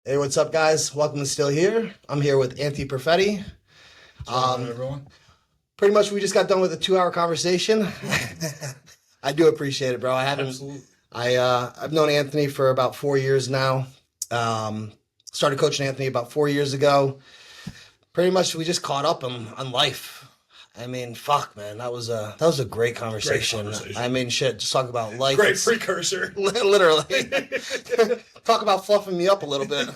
Hey, what's up, guys? Welcome to Still Here. I'm here with Perfetti. Everyone. Pretty much, we just got done with a 2-hour conversation. I do appreciate it, bro. Absolutely. I've known Anthony for about 4 years now. Started coaching Anthony about 4 years ago. Pretty much, we just caught up on life. I mean, fuck, man, that was a great conversation. I mean, shit, just talk about life. Great precursor. Literally. Talk about fluffing me up a little bit.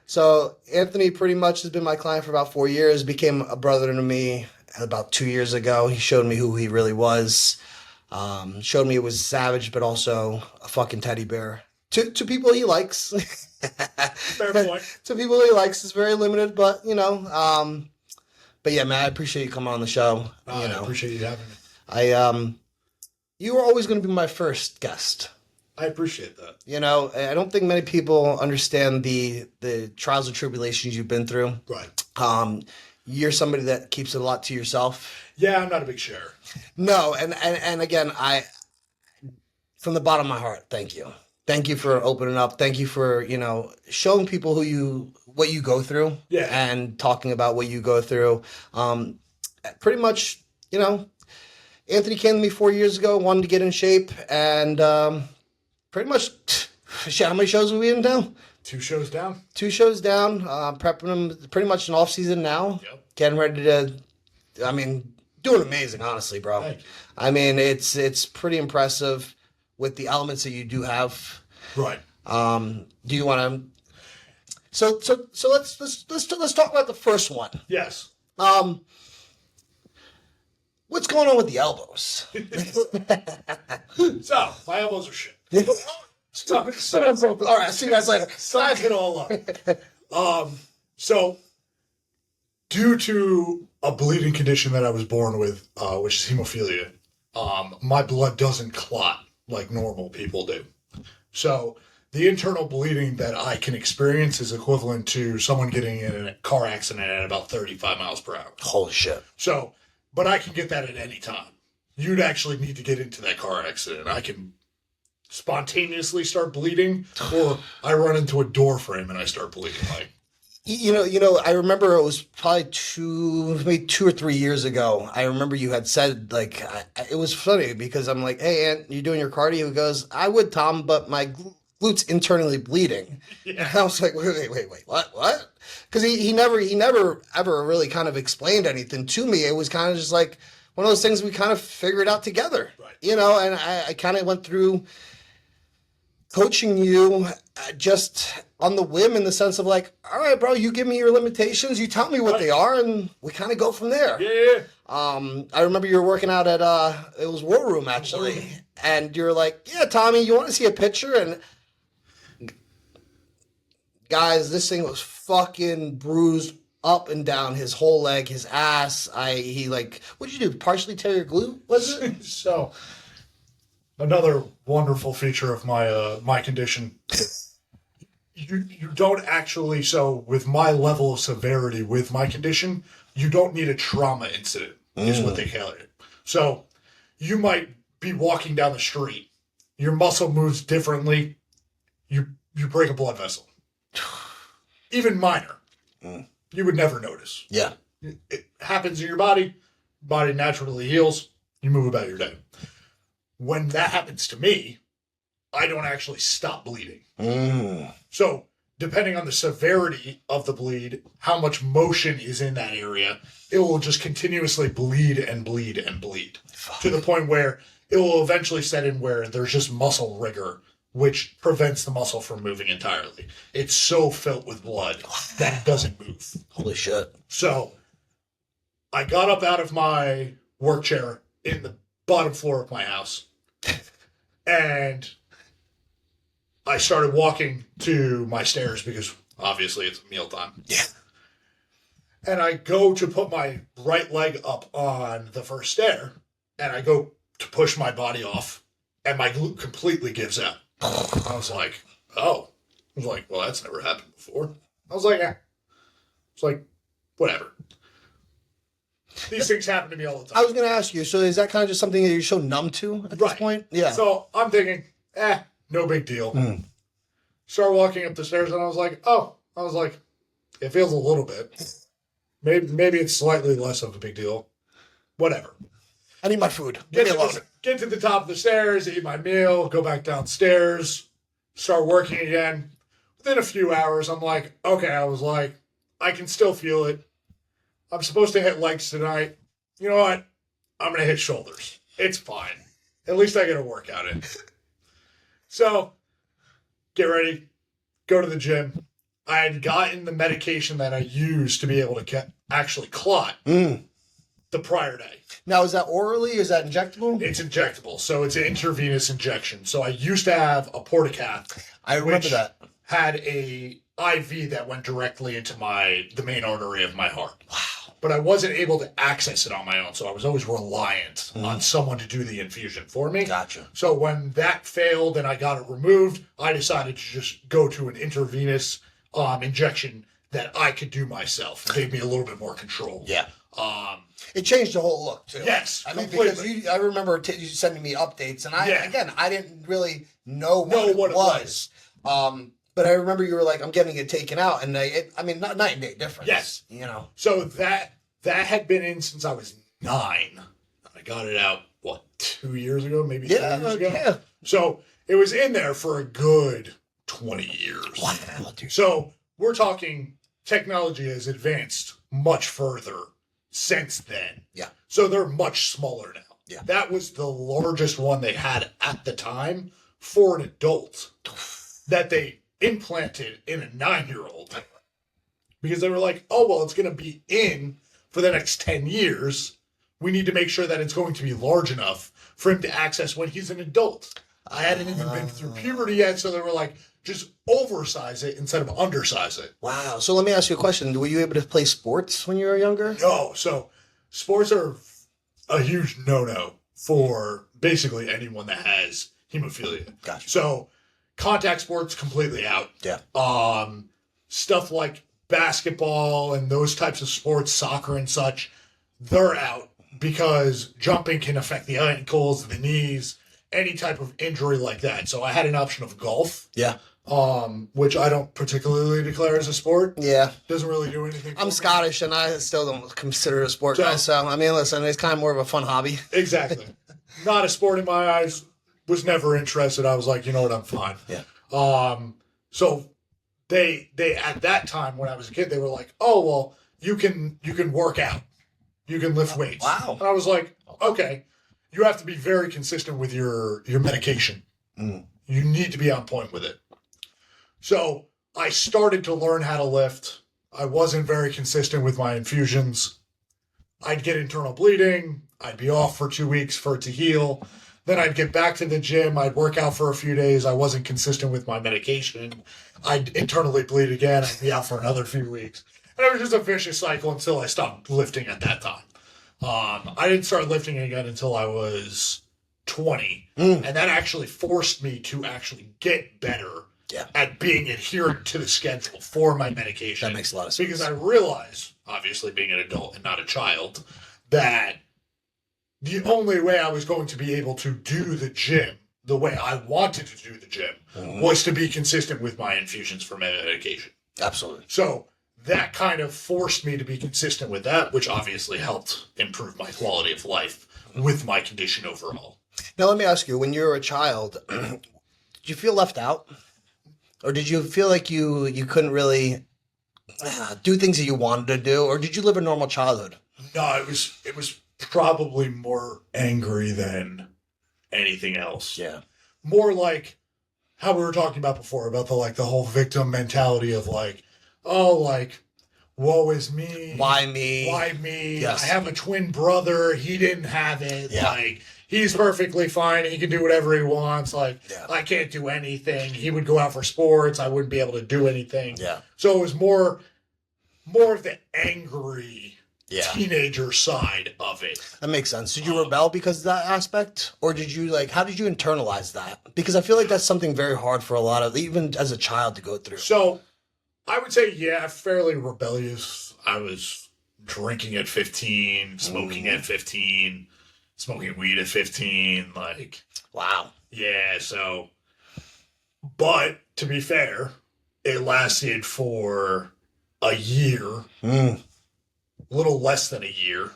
So Anthony pretty much has been my client for about 4 years, became a brother to me about 2 years ago. He showed me who he really was. Showed me it was savage, but also a fucking teddy bear. To people he likes. Fair point. To people he likes is very limited, but but yeah, man, I appreciate you coming on the show. I appreciate you having me. You were always going to be my first guest. I appreciate that. I don't think many people understand the trials and tribulations you've been through. Right. You're somebody that keeps it a lot to yourself. Yeah, I'm not a big sharer. No, and again, from the bottom of my heart, thank you. Thank you for opening up. Thank you for, showing people what you go through. Yeah. And talking about what you go through. Pretty much, Anthony came to me 4 years ago, wanted to get in shape, and pretty much, shit, how many shows are we in now? 2 shows down. 2 shows down, prepping them pretty much in off season now. Yep. Getting ready to, doing amazing, honestly, bro. Thank you. I mean, it's pretty impressive with the elements that you do have. Right. Do you want to? So let's talk about the first one. Yes. What's going on with the elbows? So, my elbows are shit. All right, see you guys later. Size it all up. So, due to a bleeding condition that I was born with, which is hemophilia, my blood doesn't clot like normal people do. So, the internal bleeding that I can experience is equivalent to someone getting in a car accident at about 35 miles per hour. Holy shit. So, but I can get that at any time. You'd actually need to get into that car accident. I can spontaneously start bleeding, or I run into a door frame and I start bleeding. Like, I remember it was probably maybe 2 or 3 years ago. I remember you had said, like, it was funny because I'm like, hey, Ant, you doing your cardio? He goes, I would, Tom, but my glute's internally bleeding. Yeah. And I was like, wait, what? Because he never ever really kind of explained anything to me. It was kind of just like one of those things we kind of figured out together. Right. And I kind of went through coaching you just on the whim in the sense of like, all right, bro, you give me your limitations, you tell me what they are, and we kind of go from there. yeah. I remember you were working out at it was War Room actually, and you're like, yeah, Tommy, you want to see a picture? And guys, this thing was fucking bruised up and down his whole leg, his ass. What'd you do? Partially tear your glute? Was it? So, another wonderful feature of my condition. You don't actually, so with my level of severity with my condition, you don't need a trauma incident, is what they call it. So, you might be walking down the street, your muscle moves differently, you break a blood vessel. Even minor. You would never notice. Yeah. It happens in your body naturally heals, you move about your day. When that happens to me, I don't actually stop bleeding. So, depending on the severity of the bleed, how much motion is in that area, it will just continuously bleed and bleed and bleed. Fuck. To the point where it will eventually set in where there's just muscle rigor, which prevents the muscle from moving entirely. It's so filled with blood that it doesn't move. Holy shit. So, I got up out of my work chair in the bottom floor of my house, and I started walking to my stairs because obviously it's mealtime. Yeah. And I go to put my right leg up on the first stair, and I go to push my body off, and my glute completely gives out. I was like, oh. I was like, well, that's never happened before. I was like, It's like, whatever. These things happen to me all the time. I was going to ask you, so is that kind of just something that you're so numb to at this point? Yeah. So I'm thinking, No big deal. Mm. Start walking up the stairs, and I was like, it feels a little bit. Maybe it's slightly less of a big deal. Whatever. I need my food. Leave me alone. Get to the top of the stairs, eat my meal, go back downstairs, start working again. Within a few hours, I'm like, okay, I can still feel it. I'm supposed to hit legs tonight. You know what? I'm going to hit shoulders. It's fine. At least I get a workout in. So, get ready. Go to the gym. I had gotten the medication that I used to be able to actually clot the prior day. Now, is that orally? Is that injectable? It's injectable, so it's an intravenous injection. So I used to have a portacath. I remember that. Had a IV that went directly into the main artery of my heart. Wow. But I wasn't able to access it on my own, so I was always reliant on someone to do the infusion for me. Gotcha. So when that failed and I got it removed, I decided to just go to an intravenous injection that I could do myself. It gave me a little bit more control. Yeah. It changed the whole look too. Yes, I mean, completely. because I remember you sending me updates, and I didn't really know what it was. But I remember you were like, "I'm getting it taken out," and not night and day difference. Yes, So that had been in since I was 9. I got it out 2 years ago, maybe 3 years ago. Yeah. So it was in there for a good 20 years. Wow, dude. So we're talking technology has advanced much further since then. Yeah. So they're much smaller now. Yeah. That was the largest one they had at the time for an adult that they implanted in a 9-year-old because they were like, oh, well, it's going to be in for the next 10 years. We need to make sure that it's going to be large enough for him to access when he's an adult. I hadn't even been through puberty yet, so they were like, just oversize it instead of undersize it. Wow. So let me ask you a question. Were you able to play sports when you were younger? No. So sports are a huge no-no for basically anyone that has hemophilia. Gotcha. So contact sports completely out. Yeah. Stuff like basketball and those types of sports, soccer and such, they're out because jumping can affect the ankles, the knees, any type of injury like that. So I had an option of golf. Yeah. Which I don't particularly declare as a sport. Yeah. Doesn't really do anything. I'm Scottish, and I still don't consider it a sport. So, I mean, listen, it's kind of more of a fun hobby. Exactly. Not a sport in my eyes. Was never interested. I was like, you know what, I'm fine. Yeah. So they at that time when I was a kid, they were like, oh well, you can work out. You can lift weights. Wow. And I was like, okay. You have to be very consistent with your medication. Mm. You need to be on point with it. So I started to learn how to lift. I wasn't very consistent with my infusions. I'd get internal bleeding. I'd be off for 2 weeks for it to heal. Then I'd get back to the gym. I'd work out for a few days. I wasn't consistent with my medication. I'd internally bleed again. I'd be out for another few weeks. And it was just a vicious cycle until I stopped lifting at that time. I didn't start lifting again until I was 20. And that actually forced me to actually get better at being adherent to the schedule for my medication. That makes a lot of sense. Because I realized, obviously being an adult and not a child, that the only way I was going to be able to do the gym the way I wanted to do the gym was to be consistent with my infusions for my medication. Absolutely. So that kind of forced me to be consistent with that, which obviously helped improve my quality of life with my condition overall. Now, let me ask you, when you were a child, did you feel left out? Or did you feel like you couldn't really do things that you wanted to do? Or did you live a normal childhood? No, it was probably more angry than anything else. Yeah. More like how we were talking about before, about the whole victim mentality of woe is me. Why me? Why me? Yes. I have a twin brother. He didn't have it. Yeah. He's perfectly fine. He can do whatever he wants. I can't do anything. He would go out for sports. I wouldn't be able to do anything. Yeah. So it was more of the angry teenager side of it. That makes sense. Did you rebel because of that aspect? Or did you how did you internalize that? Because I feel like that's something very hard for a lot of, even as a child, to go through. So I would say, fairly rebellious. I was drinking at 15, smoking at 15, smoking weed at 15. Wow. Yeah, so But to be fair, it lasted for a year, a little less than a year.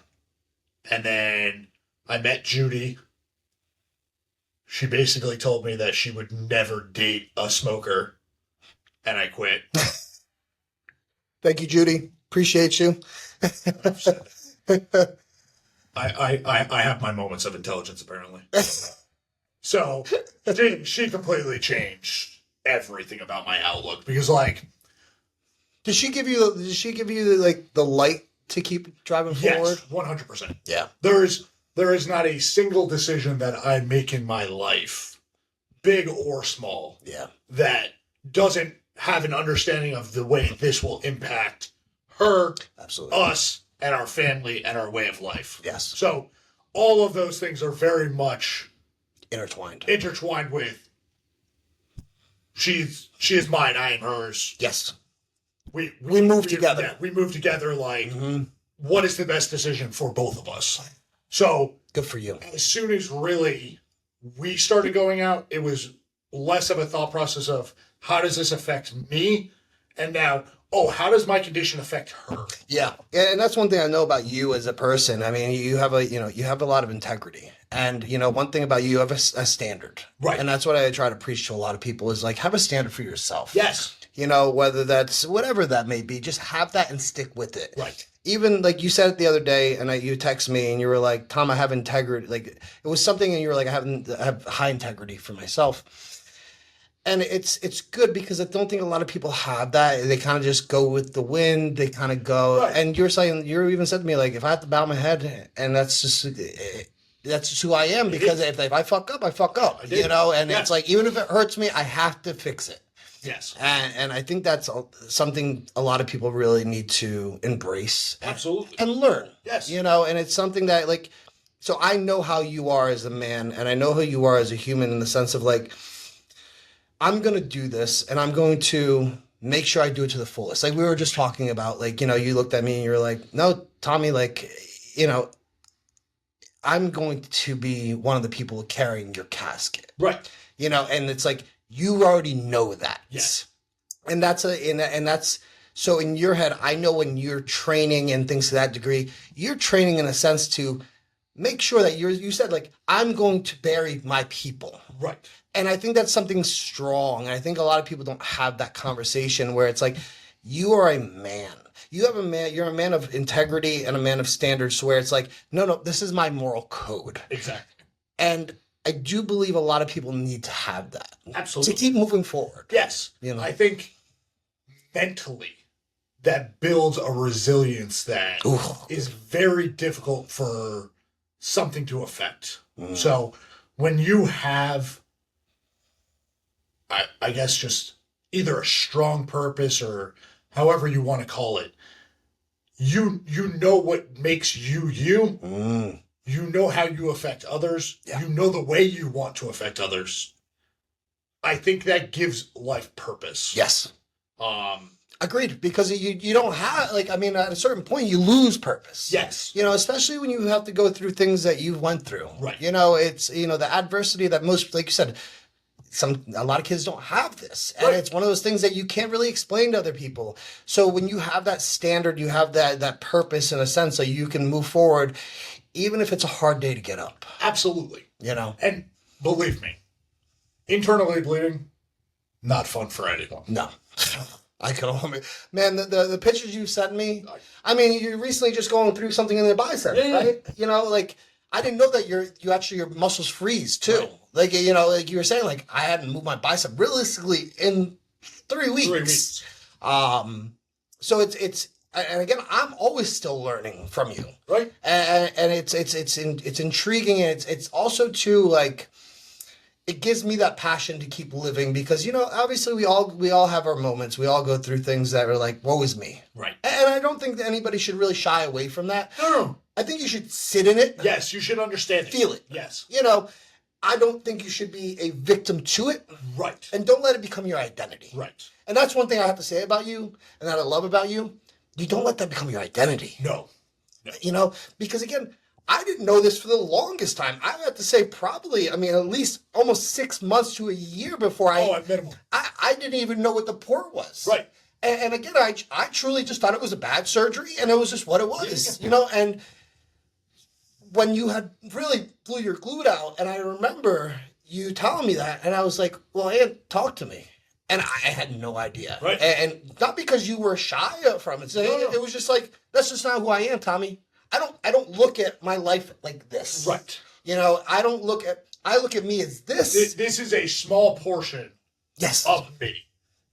And then I met Judy. She basically told me that she would never date a smoker, and I quit. Thank you, Judy. Appreciate you. I have my moments of intelligence, apparently. So she completely changed everything about my outlook because, like, Did she give you like the light to keep driving forward? yes, 100%. Yeah. There is not a single decision that I make in my life, big or small, Yeah. that doesn't have an understanding of the way this will impact her, Absolutely. us, and our family and our way of life. Yes. So all of those things are very much Intertwined with she is mine, I am hers. Yes. We move together. Yeah, we move together like Mm-hmm. what is the best decision for both of us? So Good for you. as soon as really we started going out, it was less of a thought process of how does this affect me? And now, how does my condition affect her? Yeah, and that's one thing I know about you as a person. I mean, you have a lot of integrity, and one thing about you have a standard, Right. And that's what I try to preach to a lot of people is like have a standard for yourself. Yes. Whether that's whatever that may be, just have that and stick with it. Right. Even like you said it the other day, and you text me and you were like, "Tom, I have integrity." Like it was something, and you were like, I have high integrity for myself. And it's good because I don't think a lot of people have that. They kind of just go with the wind. They kind of go. Right. And you even said to me, like, if I have to bow my head, and that's just who I am. Because if I fuck up, I fuck up. I did. And Yeah. it's like, even if it hurts me, I have to fix it. Yes. And I think that's something a lot of people really need to embrace. Absolutely. And learn. Yes. And it's something that, like, so I know how you are as a man, and I know who you are as a human in the sense of, like, I'm going to do this, and I'm going to make sure I do it to the fullest. Like, we were just talking about, like, you looked at me and you're like, no, Tommy, like, I'm going to be one of the people carrying your casket. Right. And it's like, you already know that. Yes. And that's so in your head, I know when you're training and things to that degree, you're training in a sense to make sure that you said, like, I'm going to bury my people. Right. And I think that's something strong. I think a lot of people don't have that conversation where it's like, you are a man. You're a man of integrity and a man of standards where it's like, no, this is my moral code. Exactly. And I do believe a lot of people need to have that. Absolutely. To keep moving forward. Yes. I think mentally that builds a resilience that is very difficult for something to affect. So when you have, I guess, just either a strong purpose or however you want to call it, you know what makes you you. You know how you affect others. Yeah. You know the way you want to affect others. I think that gives life purpose. Yes. Agreed. Because you don't have, like, I mean, at a certain point, you lose purpose. Yes. Especially when you have to go through things that you've went through. Right. It's, the adversity that most, like you said, a lot of kids don't have this. And right. It's one of those things that you can't really explain to other people. So when you have that standard, you have that purpose in a sense, so you can move forward, even if it's a hard day to get up. Absolutely. And believe me, internally bleeding, not fun for anyone. No. I could only, man, the pictures you sent me, I mean, you're recently just going through something in the bicep, right? Like, I didn't know that your muscles freeze too. Right. Like, like you were saying, like, I hadn't moved my bicep realistically in 3 weeks. 3 weeks. So it's, and again, I'm always still learning from you. Right. And it's intriguing. And it's also too, like, it gives me that passion to keep living because, obviously we all have our moments. We all go through things that are like, woe is me. Right. And I don't think that anybody should really shy away from that. No. I think you should sit in it. Yes, you should understand it. Feel it. Yes. I don't think you should be a victim to it. Right. And don't let it become your identity. Right. And that's one thing I have to say about you and that I love about you. You don't let that become your identity. No. Because again, I didn't know this for the longest time. I have to say probably, I mean, at least almost 6 months to a year before at minimum. I didn't even know what the port was. Right. And again, I truly just thought it was a bad surgery, and it was just what it was, you know. And when you had really blew your glute out, and I remember you telling me that, and I was like, well, Aunt, talk to me. And I had no idea. Right. And not because you were shy from it. It was just like, that's just not who I am, Tommy. I don't look at my life like this. Right. You know, I look at me as this. This is a small portion Yes. of me.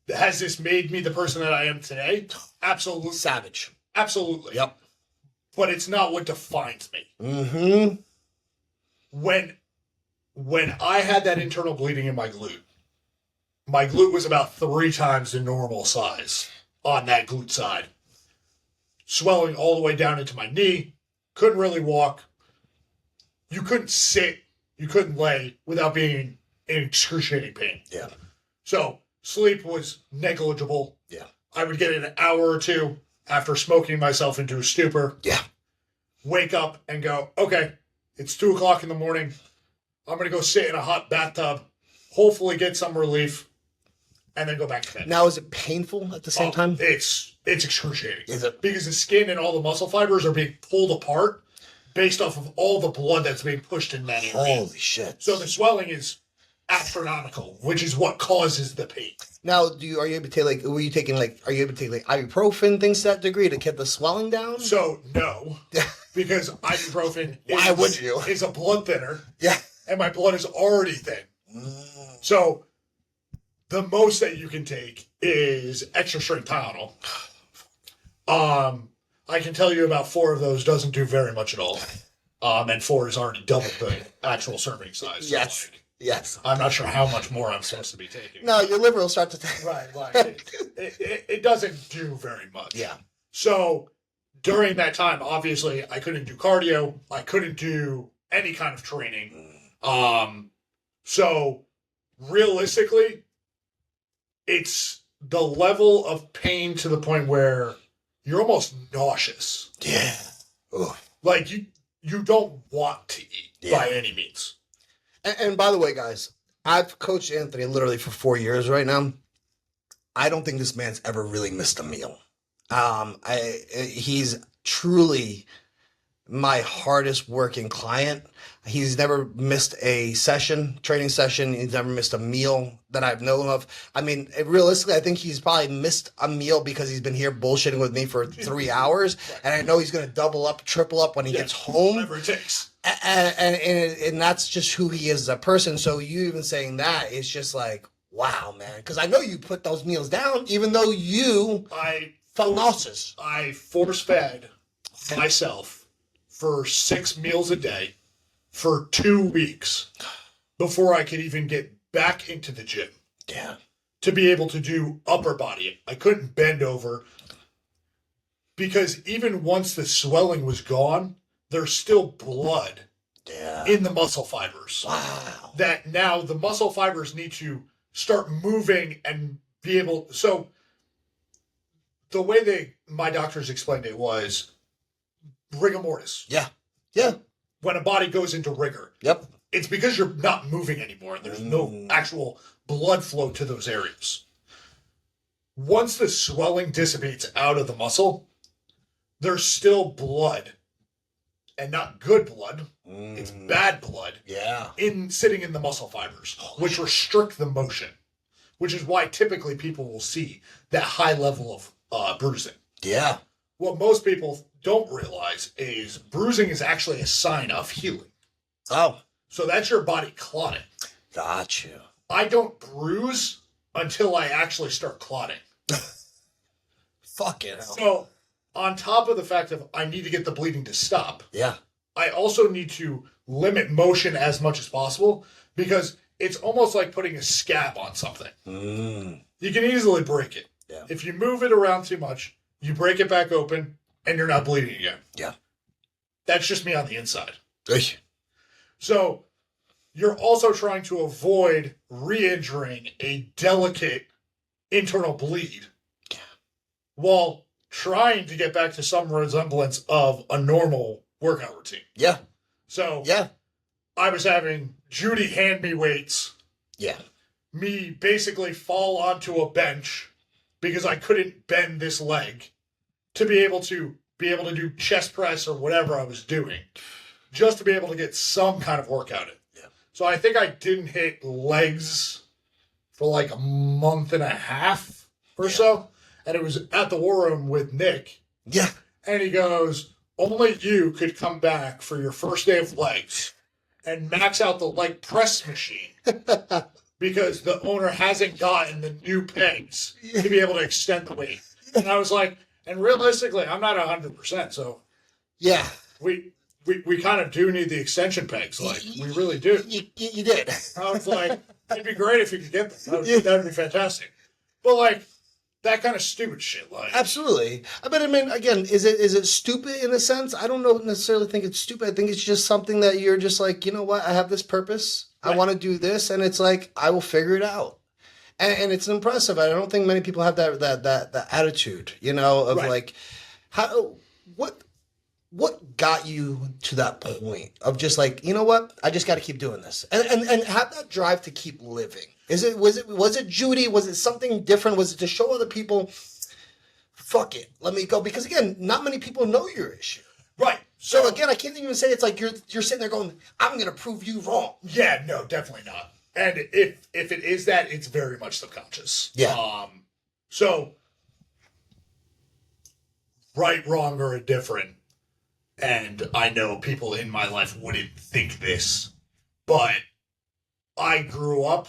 Has this made me the person that I am today? Absolutely. Savage. Absolutely. Yep. But it's not what defines me. Mm-hmm. When I had that internal bleeding in my glute was about 3 times the normal size on that glute side. Swelling all the way down into my knee. Couldn't really walk. You couldn't sit. You couldn't lay without being in excruciating pain. Yeah. So sleep was negligible. Yeah. I would get an hour or two after smoking myself into a stupor. Yeah. Wake up and go, okay, it's 2 o'clock in the morning. I'm going to go sit in a hot bathtub, hopefully get some relief, and then go back to bed. Now, is it painful at the same time? It's excruciating. Is it? Because the skin and all the muscle fibers are being pulled apart based off of all the blood that's being pushed in that area. Holy shit. So the swelling is astronomical, which is what causes the pain. Now, are you able to take are you able to take ibuprofen, things to that degree to get the swelling down? So no, because ibuprofen Why would you? is a blood thinner. Yeah. And my blood is already thin. So the most that you can take is extra strength Tylenol. I can tell you about 4 of those doesn't do very much at all. And 4 is already double the actual serving size. So Yes. Yes. I'm not sure how much more I'm supposed to be taking. No, your liver will start to take. Right. It doesn't do very much. Yeah. So during that time, obviously, I couldn't do cardio. I couldn't do any kind of training. So realistically, it's the level of pain to the point where you're almost nauseous. Yeah. Ooh. Like you don't want to eat by any means. And by the way, guys, I've coached Anthony literally for 4 years right now. I don't think this man's ever really missed a meal. He's truly my hardest working client. He's never missed a training session. He's never missed a meal that I've known of. I mean, realistically, I think he's probably missed a meal because he's been here bullshitting with me for 3 hours. And I know he's going to double up, triple up when he gets home. Whatever it takes. And that's just who he is as a person. So you even saying that is just like, wow, man. Because I know you put those meals down, even though you felt nauseous. I force fed myself for 6 meals a day for 2 weeks before I could even get back into the gym. Yeah. To be able to do upper body. I couldn't bend over because even once the swelling was gone, there's still blood in the muscle fibers. Wow. That now the muscle fibers need to start moving and be able. So the way my doctors explained it was rigor mortis. Yeah. Yeah. When a body goes into rigor. Yep. It's because you're not moving anymore and there's no actual blood flow to those areas. Once the swelling dissipates out of the muscle, there's still blood. And not good blood. It's bad blood. Yeah. Sitting in the muscle fibers, which restrict the motion. Which is why typically people will see that high level of bruising. Yeah. What most people don't realize is bruising is actually a sign of healing. Oh. So that's your body clotting. Got you. I don't bruise until I actually start clotting. Fucking hell. So, on top of the fact of I need to get the bleeding to stop, Yeah. I also need to limit motion as much as possible because it's almost like putting a scab on something. You can easily break it. Yeah. If you move it around too much, you break it back open and you're not bleeding again. Yeah. That's just me on the inside. Eesh. So you're also trying to avoid re-injuring a delicate internal bleed while trying to get back to some resemblance of a normal workout routine. Yeah. So Yeah. I was having Judy hand me weights, Yeah. me basically fall onto a bench because I couldn't bend this leg to be able to do chest press or whatever I was doing, just to be able to get some kind of workout in. Yeah. So I think I didn't hit legs for like a month and a half or so. And it was at the War Room with Nick. Yeah. And he goes, only you could come back for your first day of legs and max out the leg press machine because the owner hasn't gotten the new pegs to be able to extend the weight. And I was like, and realistically, I'm not 100%. So Yeah. we kind of do need the extension pegs. Like, we really do. You did. I was like, it'd be great if you could get them. That'd be fantastic. But like, that kind of stupid shit, like Absolutely. But I mean, again, is it stupid in a sense? I don't necessarily think it's stupid. I think it's just something that you're just like, you know what? I have this purpose. Right. I want to do this, and it's like I will figure it out. And it's impressive. I don't think many people have that attitude, you know, of Right. like, what got you to that point of just like, you know what? I just got to keep doing this, and have that drive to keep living. Was it Judy? Was it something different? Was it to show other people, fuck it, let me go? Because again, not many people know your issue. right. So again, I can't even say it's like you're sitting there going, I'm gonna prove you wrong. Yeah, no, definitely not. And if it is that, it's very much subconscious. Yeah. So right, wrong, or indifferent, and I know people in my life wouldn't think this, but I grew up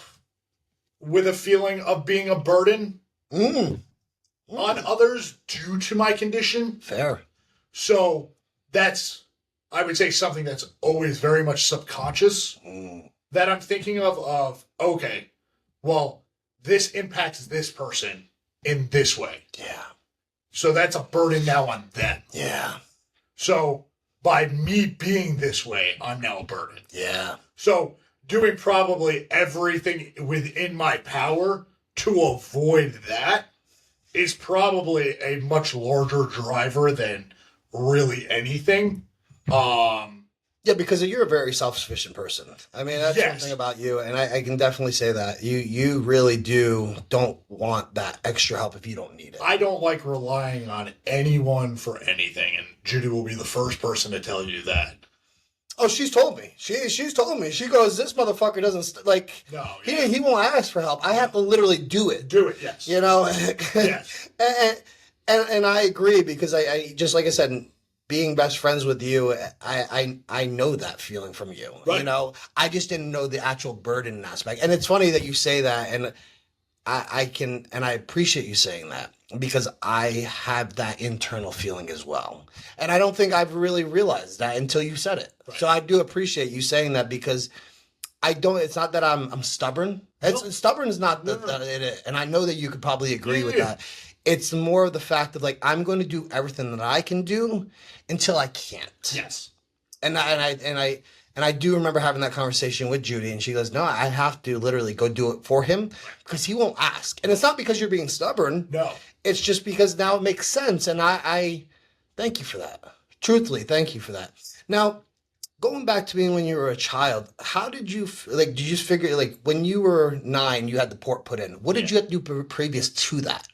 with a feeling of being a burden on others due to my condition. Fair. So that's, I would say, something that's always very much subconscious that I'm thinking of, okay, well, this impacts this person in this way. Yeah. So that's a burden now on them. Yeah. So by me being this way, I'm now a burden. Yeah. So doing probably everything within my power to avoid that is probably a much larger driver than really anything. Yeah, because you're a very self-sufficient person. I mean, that's Yes. one thing about you, and I can definitely say that. You really don't want that extra help if you don't need it. I don't like relying on anyone for anything, and Judy will be the first person to tell you that. Oh, she's told me. She's told me. She goes, this motherfucker doesn't, like, No, he won't ask for help. I have to literally do it. do it, yes. You know? Yes. and I agree because I just like I said, being best friends with you, I know that feeling from you. Right. You know, I just didn't know the actual burden aspect. And it's funny that you say that, and I appreciate you saying that because I have that internal feeling as well. And I don't think I've really realized that until you said it. Right. So I do appreciate you saying that because it's not that I'm stubborn. Stubborn is not it. And I know that you could probably agree with that. It's more of the fact of like, I'm going to do everything that I can do until I can't. Yes. And I do remember having that conversation with Judy, and she goes, no, I have to literally go do it for him because he won't ask. And it's not because you're being stubborn. No. It's just because now it makes sense. And I thank you for that. Truthfully, thank you for that. Now, going back to being when you were a child, how did you, did you just figure, like, when you were 9, you had the port put in. What did you have to do previous to that?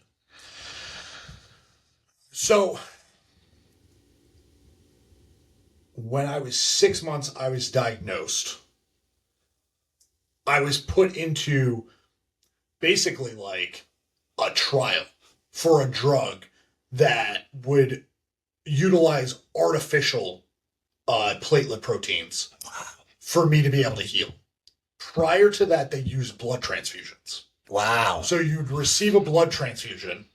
So, when I was 6 months, I was diagnosed. I was put into basically like a trial for a drug that would utilize artificial platelet proteins for me to be able to heal. Prior to that, they used blood transfusions. Wow. So you'd receive a blood transfusion.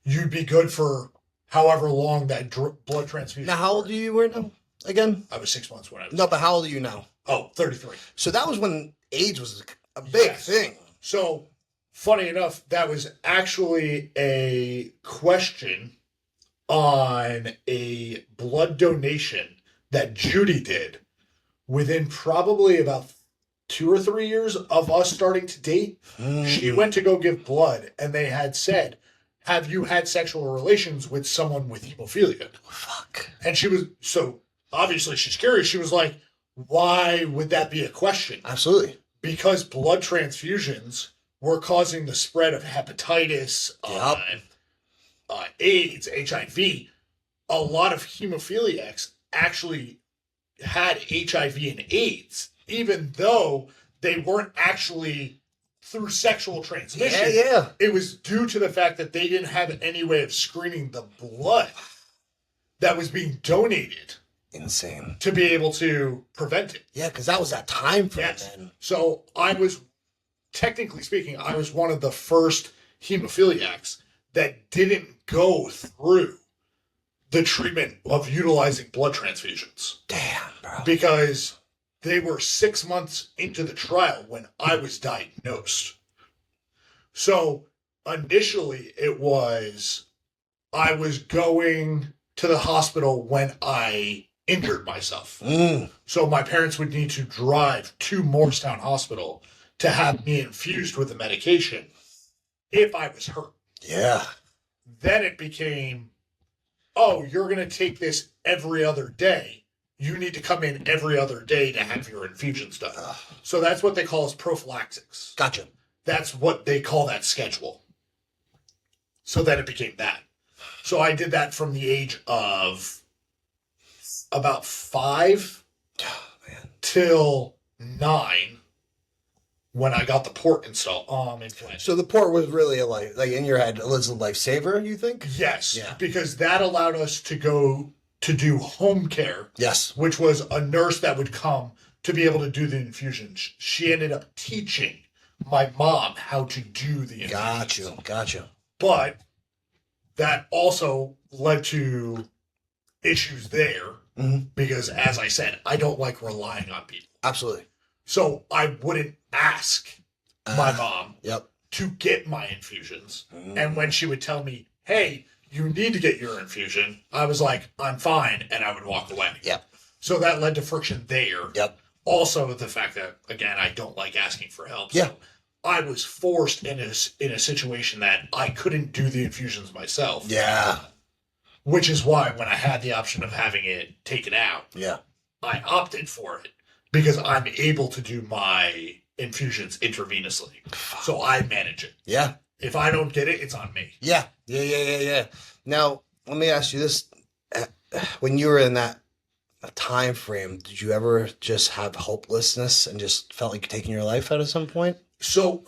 You'd be good for however long that blood transfusion. Now, how old are you right now? Again? I was 6 months when I was. No, but how old are you now? Oh, 33. So that was when AIDS was a big thing. So, funny enough, that was actually a question on a blood donation that Judy did within probably about 2 or 3 years of us starting to date. She went to go give blood, and they had said, have you had sexual relations with someone with hemophilia? Fuck. And she was, so obviously she's curious. She was like, why would that be a question? Absolutely. Because blood transfusions were causing the spread of hepatitis, Yep. AIDS, HIV. A lot of hemophiliacs actually had HIV and AIDS, even though they weren't actually through sexual transmission. Yeah. It was due to the fact that they didn't have any way of screening the blood that was being donated. Insane. To be able to prevent it. Yeah, because that was that time frame, Yes. man. So I was, technically speaking, I was one of the first hemophiliacs that didn't go through the treatment of utilizing blood transfusions. Damn, bro. Because they were 6 months into the trial when I was diagnosed. So initially it was, I was going to the hospital when I injured myself. So my parents would need to drive to Morristown Hospital to have me infused with the medication if I was hurt. Yeah. Then it became, oh, you're going to take this every other day. You need to come in every other day to have your infusions done. So that's what they call as prophylaxis. Gotcha. That's what they call that schedule. So then it became that. So I did that from the age of about 5 till 9 when I got the port installed. Implanted. So the port was really a life, like in your head, it was a lifesaver, you think? Yes, Yeah. because that allowed us to go to do home care. Yes. Which was a nurse that would come to be able to do the infusion. She ended up teaching my mom how to do the infusion. Gotcha. But that also led to issues there because, as I said, I don't like relying on people. Absolutely. So I wouldn't ask my mom to get my infusions. And when she would tell me, hey, you need to get your infusion, I was like, I'm fine. And I would walk away. Yep. So that led to friction there. Yep. Also, the fact that, again, I don't like asking for help. Yeah. So I was forced in a situation that I couldn't do the infusions myself. Yeah. Which is why when I had the option of having it taken out, I opted for it because I'm able to do my infusions intravenously. So I manage it. Yeah. If I don't get it, it's on me. Yeah. Now, let me ask you this. When you were in that time frame, did you ever just have hopelessness and just felt like you're taking your life out at some point? So,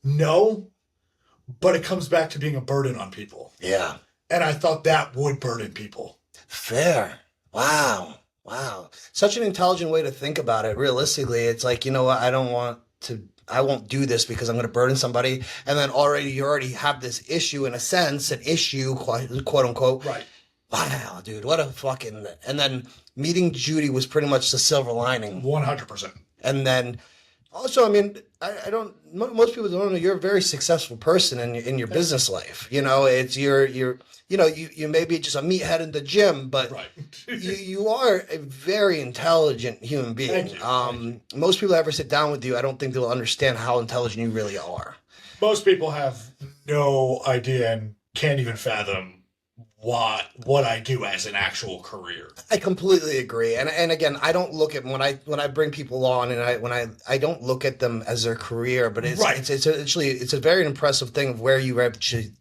no, but it comes back to being a burden on people. Yeah. And I thought that would burden people. Fair. Wow. Such an intelligent way to think about it. Realistically, it's like, you know what, I won't do this because I'm going to burden somebody. And then you already have this issue, in a sense, an issue, quote unquote. Right. Wow, dude, what a fucking... And then meeting Judy was pretty much the silver lining. 100%. And then also, I mean, I don't... Most people don't know you're a very successful person in your business life. You know, it's you may be just a meathead in the gym, but you are a very intelligent human being. Thank you. Most people ever sit down with you, I don't think they'll understand how intelligent you really are. Most people have no idea and can't even fathom what I do as an actual career. I completely agree. And again, I don't look at when I bring people on, and I don't look at them as their career, but it's a very impressive thing of where you actually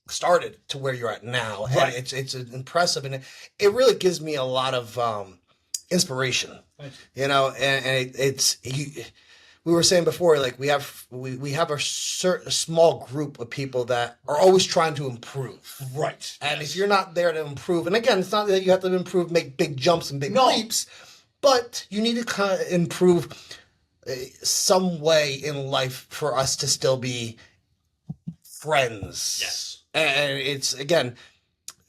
started to where you're at now. Right. And it's impressive, and it really gives me a lot of inspiration. You know, and we were saying before, like we have a small group of people that are always trying to improve. Right. And if you're not there to improve, and again, it's not that you have to improve, make big jumps and big leaps, but you need to kind of improve some way in life for us to still be friends. Yes. And it's, again,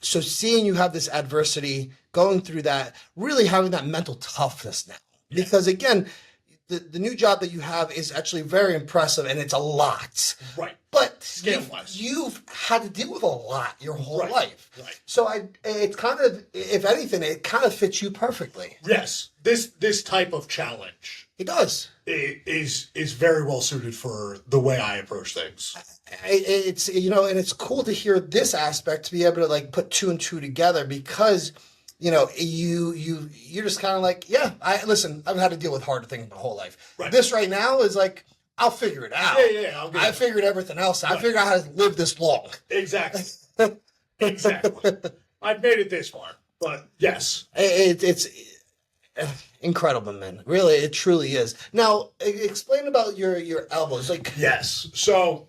so seeing you have this adversity, going through that, really having that mental toughness now. Yeah. Because again, the new job that you have is actually very impressive, and it's a lot. Right. But you've had to deal with a lot your whole life. Right. So it's kind of, if anything, it kind of fits you perfectly. Yes. This type of challenge. It does. It is very well suited for the way I approach things. It's, you know, and it's cool to hear this aspect, to be able to like put two and two together, because you're just kind of like, yeah, I've had to deal with harder things my whole life. Right. This right now is like, I'll figure it out. Yeah. I figured everything else. I figured out how to live this long. Exactly. Exactly. I've made it this far, but yes. It's incredible, man. Really, it truly is. Now, explain about your elbows. Like, yes. So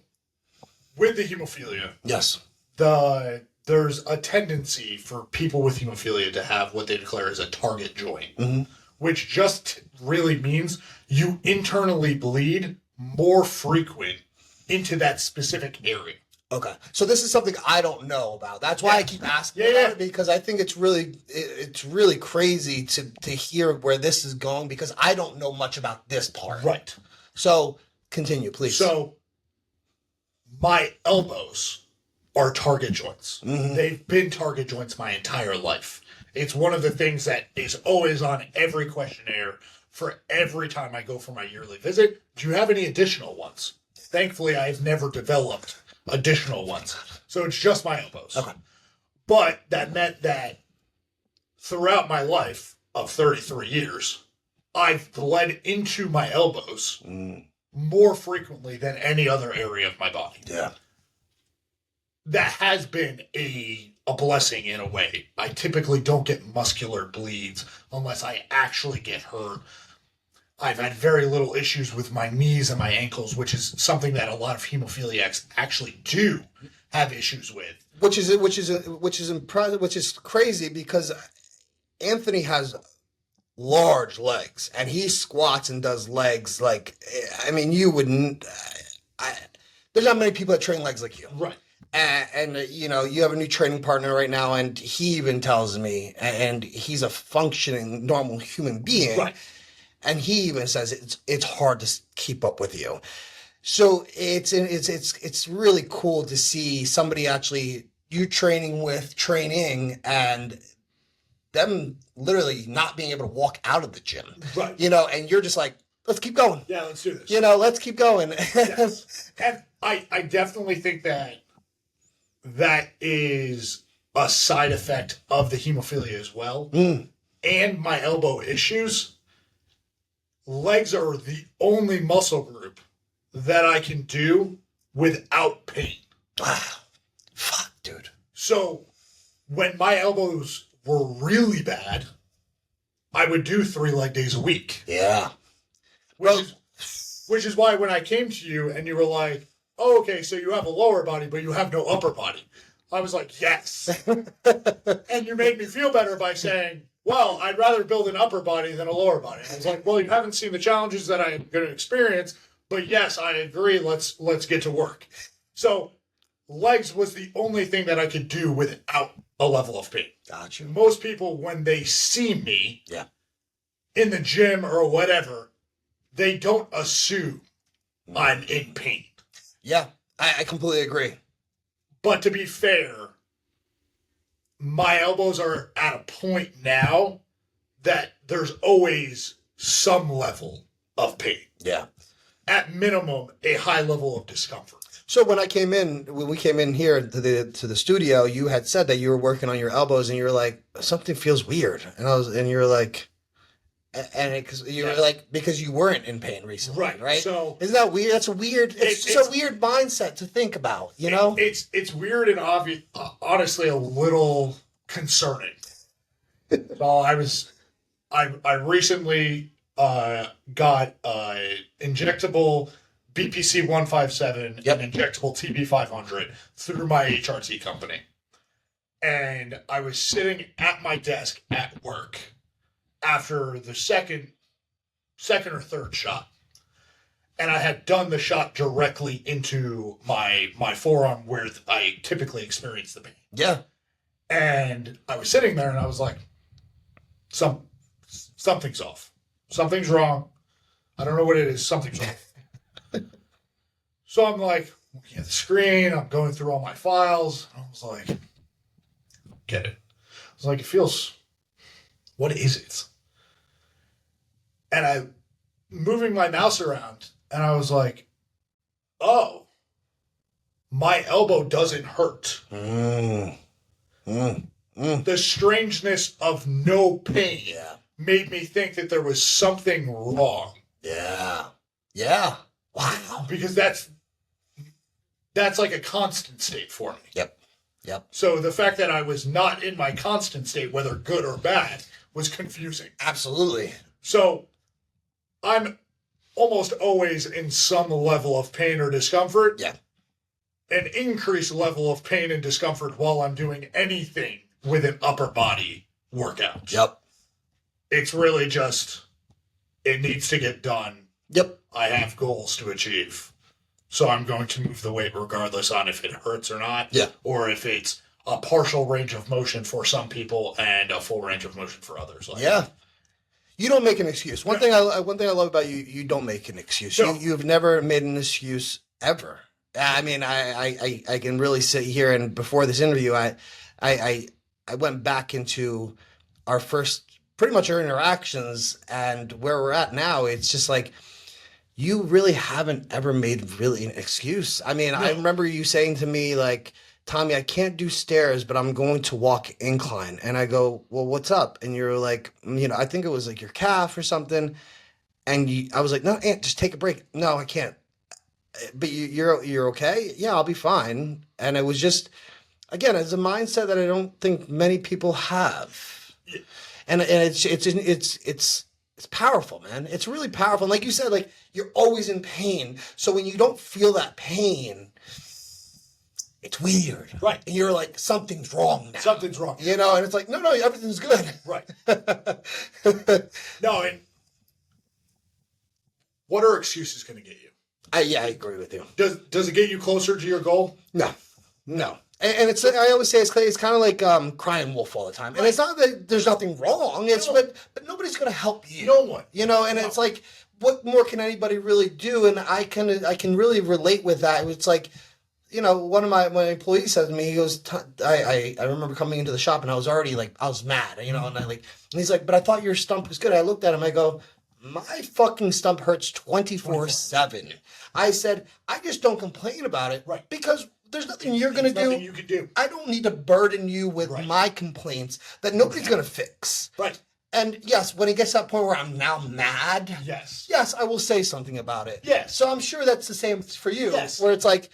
with the hemophilia, yes, there's a tendency for people with hemophilia to have what they declare as a target joint, which just really means you internally bleed more frequent into that specific area. okay. So this is something I don't know about. That's why I keep asking about it, because I think it's really crazy to hear where this is going, because I don't know much about this part. Right. So continue, please. So my elbows are target joints. They've been target joints my entire life. It's one of the things that is always on every questionnaire for every time I go for my yearly visit. Do you have any additional ones? Thankfully, I've never developed additional ones. So it's just my elbows. Okay. But that meant that throughout my life of 33 years, I've bled into my elbows more frequently than any other area of my body. Yeah. That has been a blessing in a way. I typically don't get muscular bleeds unless I actually get hurt. I've had very little issues with my knees and my ankles, which is something that a lot of hemophiliacs actually do have issues with. Which is crazy, because Anthony has large legs and he squats and does legs like, I mean, you wouldn't. There's not many people that train legs like you. Right. And you have a new training partner right now, and he even tells me, and he's a functioning normal human being, right? And he even says it's hard to keep up with you. So it's really cool to see somebody actually you training and them literally not being able to walk out of the gym, right? And you're just like, let's keep going. Yeah, let's do this. Let's keep going. Yes. And I definitely think that is a side effect of the hemophilia as well. And my elbow issues. Legs are the only muscle group that I can do without pain. Fuck, dude. So when my elbows were really bad, I would do 3 leg days a week. Yeah. Which is why when I came to you and you were like, oh, okay, so you have a lower body, but you have no upper body. I was like, yes. And you made me feel better by saying, well, I'd rather build an upper body than a lower body. I was like, well, you haven't seen the challenges that I'm going to experience, but yes, I agree. Let's get to work. So legs was the only thing that I could do without a level of pain. Gotcha. Most people, when they see me in the gym or whatever, they don't assume I'm in pain. Yeah, I completely agree. But to be fair, my elbows are at a point now that there's always some level of pain. Yeah. At minimum, a high level of discomfort. So when we came in here to the studio, you had said that you were working on your elbows, and you were like, something feels weird, and you were like, because you weren't in pain recently, right? So isn't that weird? That's a weird. It's just a weird mindset to think about, It's weird and obvious. Honestly, a little concerning. So I recently got injectable BPC 157 and injectable TB 500 through my HRT company, and I was sitting at my desk at work after the second or third shot. And I had done the shot directly into my forearm where I typically experience the pain. Yeah. And I was sitting there and I was like, something's off. Something's wrong. I don't know what it is. Something's off. So I'm like, looking at the screen. I'm going through all my files. I was like, get it. I was like, it feels, what is it? And I moving my mouse around, and I was like, oh, my elbow doesn't hurt. The strangeness of no pain Yeah. made me think that there was something wrong. Yeah. Yeah. Wow. Because that's like a constant state for me. Yep. Yep. So the fact that I was not in my constant state, whether good or bad, was confusing. Absolutely. So I'm almost always in some level of pain or discomfort. Yeah. An increased level of pain and discomfort while I'm doing anything with an upper body workout. Yep. It's really just, it needs to get done. Yep. I have goals to achieve. So I'm going to move the weight regardless on if it hurts or not. Yeah. Or if it's a partial range of motion for some people and a full range of motion for others. Like, Yeah. You don't make an excuse. One thing I love about you, you don't make an excuse. No. You've never made an excuse ever. I mean, I can really sit here, and before this interview, I went back into our first, pretty much our interactions, and where we're at now. It's just like, you really haven't ever made really an excuse. I mean, I remember you saying to me, like, Tommy, I can't do stairs, but I'm going to walk incline. And I go, well, what's up? And you're like, I think it was like your calf or something. And I was like, no, Aunt, just take a break. No, I can't. But you're okay? Yeah, I'll be fine. And it was just, again, it's a mindset that I don't think many people have. And it's powerful, man. It's really powerful. And like you said, like, you're always in pain. So when you don't feel that pain, it's weird. Right. And you're like, something's wrong now. Something's wrong. And it's like, no, everything's good. Right. No, and what are excuses going to get you? I agree with you. Does it get you closer to your goal? No. And it's, I always say it's kind of like crying wolf all the time. And it's not that there's nothing wrong. It's but nobody's going to help you. No one. It's like, what more can anybody really do? And I can really relate with that. It's like, one of my employees said to me, he goes, I remember coming into the shop and I was already like, I was mad, and he's like, but I thought your stump was good. I looked at him, I go, my fucking stump hurts 24/7. I said, I just don't complain about it. Right. Because there's nothing you're going to do. Nothing you can do. I don't need to burden you with my complaints that nobody's going to fix. Right. And yes, when it gets to that point where I'm now mad, yes, I will say something about it. Yes. So I'm sure that's the same for you. Yes. Where it's like,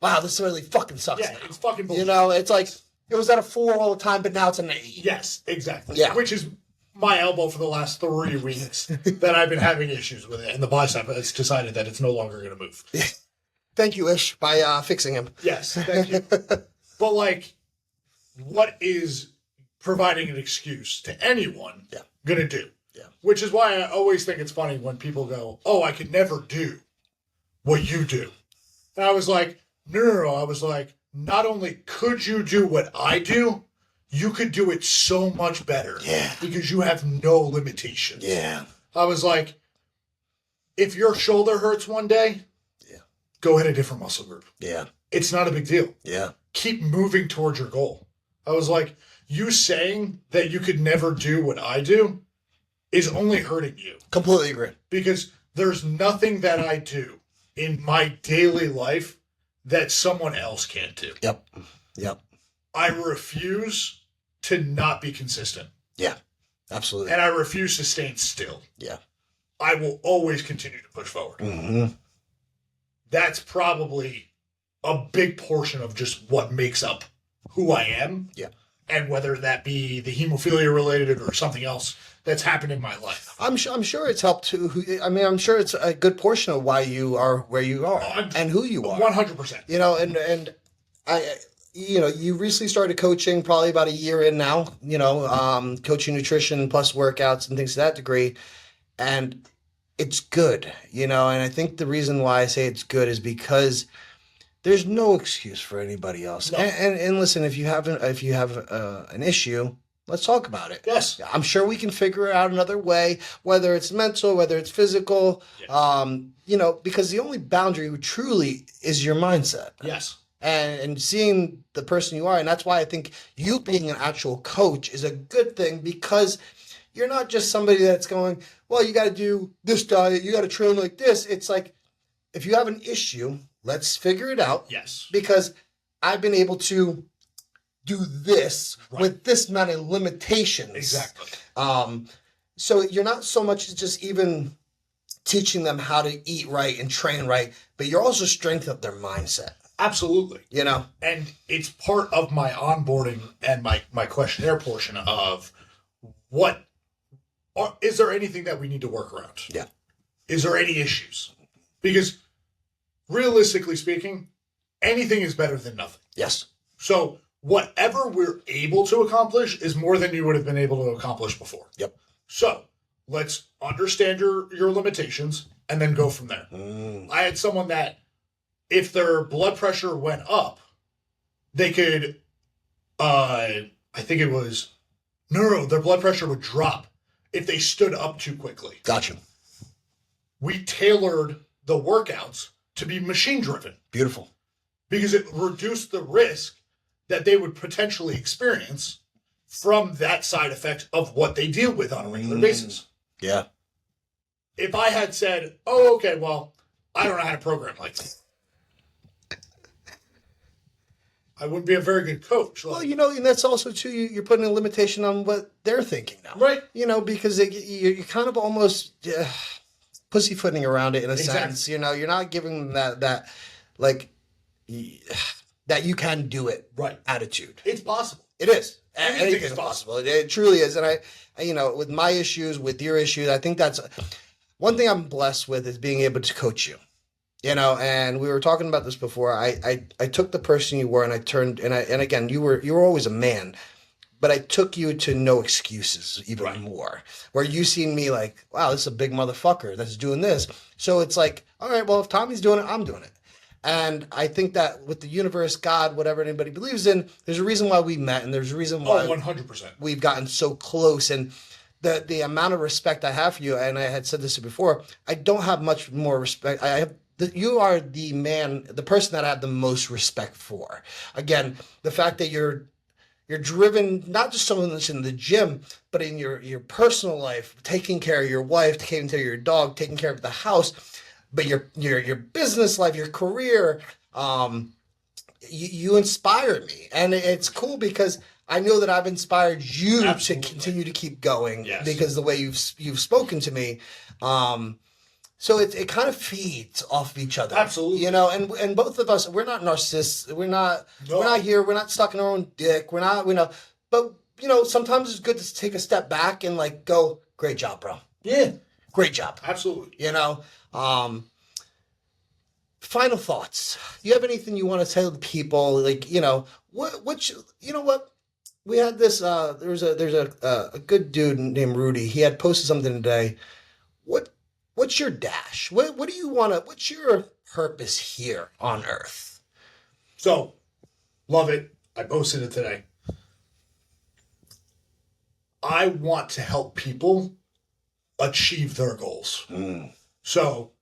wow, this really fucking sucks Yeah, now. it's fucking bullshit. It's like, it was at a 4 all the time, but now it's an 8. Yes, exactly. Yeah. Which is my elbow for the last 3 weeks that I've been having issues with it. And the bicep has decided that it's no longer going to move. Thank you, Ish, by fixing him. Yes, thank you. But, like, what is providing an excuse to anyone going to do? Yeah. Which is why I always think it's funny when people go, oh, I could never do what you do. And I was like, no. I was like, not only could you do what I do, you could do it so much better. Yeah. Because you have no limitations. Yeah. I was like, if your shoulder hurts one day, go hit a different muscle group. Yeah. It's not a big deal. Yeah. Keep moving towards your goal. I was like, you saying that you could never do what I do is only hurting you. Completely agree. Because there's nothing that I do in my daily life that someone else can't do. Yep. I refuse to not be consistent. Yeah. Absolutely. And I refuse to stand still. Yeah. I will always continue to push forward. Mm-hmm. That's probably a big portion of just what makes up who I am. Yeah. And whether that be the hemophilia related or something else that's happened in my life. I'm sure it's helped too. I'm sure it's a good portion of why you are where you are and who you are. 100%. And I, you recently started coaching probably about a year in now, coaching nutrition plus workouts and things to that degree. And it's good, and I think the reason why I say it's good is because there's no excuse for anybody else. No. And listen, if you have an issue, let's talk about it. Yes. I'm sure we can figure out another way, whether it's mental, whether it's physical, because the only boundary truly is your mindset. Yes. And seeing the person you are. And that's why I think you being an actual coach is a good thing, because you're not just somebody that's going, well, you got to do this diet, you got to train like this. It's like, if you have an issue, let's figure it out. Yes. Because I've been able to do this with this amount of limitations. Exactly. So you're not so much just even teaching them how to eat right and train right, but you're also strengthening their mindset. Absolutely. You know? And it's part of my onboarding and my questionnaire portion of is there anything that we need to work around? Yeah. Is there any issues? Because realistically speaking, anything is better than nothing. Yes. So whatever we're able to accomplish is more than you would have been able to accomplish before. Yep. So let's understand your limitations and then go from there. I had someone that if their blood pressure went up, they could, I think it was, no, their blood pressure would drop if they stood up too quickly. Gotcha. We tailored the workouts to be machine driven. Beautiful. Because it reduced the risk that they would potentially experience from that side effect of what they deal with on a regular basis. Yeah. If I had said, oh, okay, well, I don't know how to program like that, I wouldn't be a very good coach. Well, you know, and that's also, too, you're putting a limitation on what they're thinking now. Right. You know, because you're kind of almost pussyfooting around it in a sense. You know, you're not giving them that that you can do it attitude. It's possible. It is. Anything is possible. It truly is. And I, you know, with my issues, with your issues, I think that's one thing I'm blessed with is being able to coach you. You know, and we were talking about this before. I took the person you were and I turned and again you were always a man, but I took you to no excuses even more. Where you seen me like, wow, this is a big motherfucker that's doing this. So it's like, all right, well, if Tommy's doing it, I'm doing it. And I think that with the universe, God, whatever anybody believes in, there's a reason why we met, and there's a reason why 100%. We've gotten so close. And the amount of respect I have for you, and I had said this before, I don't have much more respect. You are the man, the person that I have the most respect for. Again, the fact that you're driven, not just someone that's in the gym, but in your personal life, taking care of your wife, taking care of your dog, taking care of the house, but your business life, your career, you inspire me. And it's cool because I know that I've inspired you to continue to keep going because the way you've spoken to me. So it kind of feeds off of each other. Absolutely. You know, and both of us, we're not narcissists. We're not here. We're not stuck in our own dick. We're not, but you know, sometimes it's good to take a step back and like go, great job, bro. Yeah. Great job. Absolutely. You know, final thoughts. You have anything you want to tell the people? Like, you know, you know what? We had this, there's a good dude named Rudy. He had posted something today. What's your dash? What do you want to, what's your purpose here on earth? So, love it. I posted it today. I want to help people achieve their goals. So,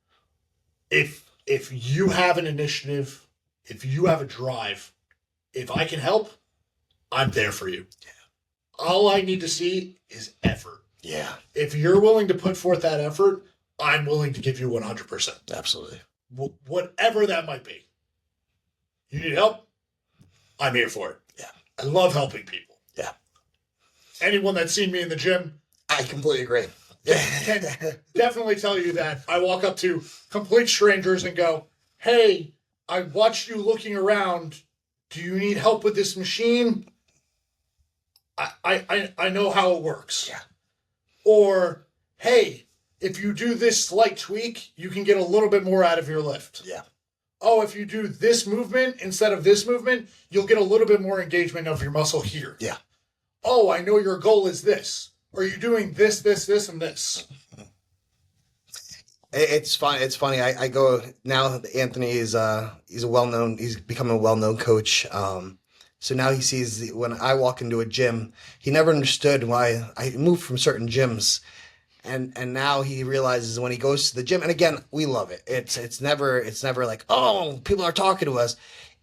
if you have an initiative, if you have a drive, if I can help, I'm there for you. Yeah. All I need to see is effort. Yeah. If you're willing to put forth that effort, I'm willing to give you 100%. Absolutely. Whatever that might be. You need help? I'm here for it. Yeah. I love helping people. Yeah. Anyone that's seen me in the gym, I completely agree. Can definitely tell you that I walk up to complete strangers and go, hey, I watched you looking around. Do you need help with this machine? I know how it works. Yeah. Or, hey, if you do this slight tweak, you can get a little bit more out of your lift. Yeah. Oh, if you do this movement instead of this movement, you'll get a little bit more engagement of your muscle here. Yeah. Oh, I know your goal is this. Are you doing this, and this? It's fun. It's funny. I go now. Anthony is he's becoming a well-known coach. So now he sees when I walk into a gym, he never understood why I moved from certain gyms. And now he realizes when he goes to the gym, and again, we love it. It's never like, oh, people are talking to us.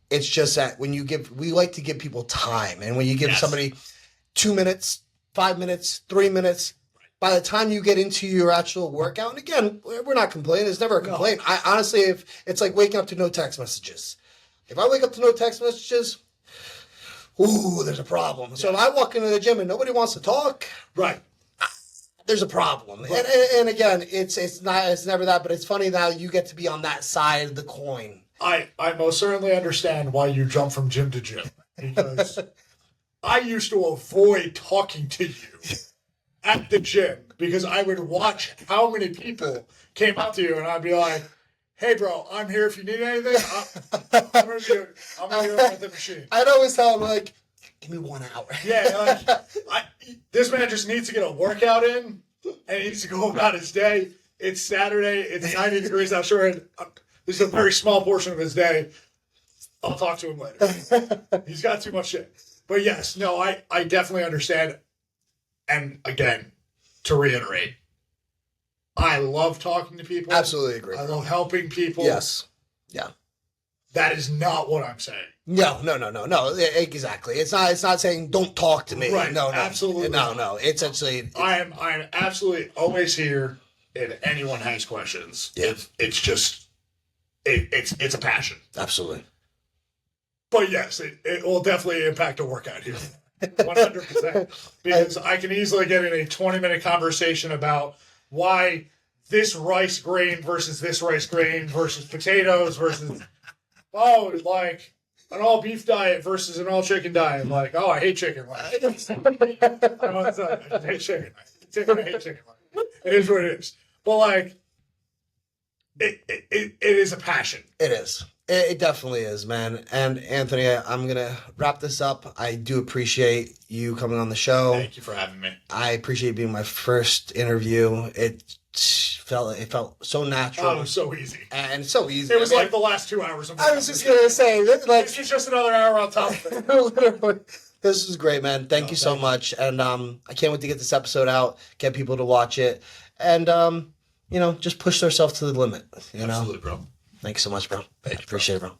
It's just that we like to give people time. And when you give somebody 2 minutes, 5 minutes, 3 minutes, by the time you get into your actual workout, and again, we're not complaining. It's never a complaint. I honestly, if it's like waking up to no text messages. If I wake up to no text messages, ooh, there's a problem. So if I walk into the gym and nobody wants to talk, Right. there's a problem. Right. And again, it's never that, but it's funny now you get to be on that side of the coin. I most certainly understand why you jump from gym to gym, because I used to avoid talking to you at the gym because I would watch how many people came up to you, and I'd be like, "Hey, bro, I'm here if you need anything. I'm gonna be at the machine." I'd always tell him, like, give me 1 hour. Yeah, like, this man just needs to get a workout in, and he needs to go about his day. It's Saturday. It's 90 degrees outside. This is a very small portion of his day. I'll talk to him later. He's got too much shit. But yes, no, I definitely understand. And again, to reiterate, I love talking to people. Absolutely agree. I love helping people. Yes. Yeah. That is not what I'm saying. No, exactly. It's not saying don't talk to me. Right. No. Absolutely. No. It's actually. I'm absolutely always here if anyone has questions. Yeah. It's just it's a passion. Absolutely. But yes, it will definitely impact a workout here. 100%. Because I can easily get in a 20-minute conversation about why this rice grain versus this rice grain versus potatoes versus, like an all beef diet versus an all chicken diet. Like, I hate chicken. Like, I hate chicken. I hate chicken. It is what it is. But like, it is a passion. It is. It definitely is, man. And Anthony, I'm going to wrap this up. I do appreciate you coming on the show. Thank you for having me. I appreciate being my first interview. It felt so natural. Oh, it was so easy. And so easy. It was like the last 2 hours of my I was just going to say, like, it's just another hour on top of it. literally. This was great, man. Thank you so much. And I can't wait to get this episode out, get people to watch it. And, just push themselves to the limit, Absolutely, bro. Thanks so much, bro. Thank you, Appreciate it, bro.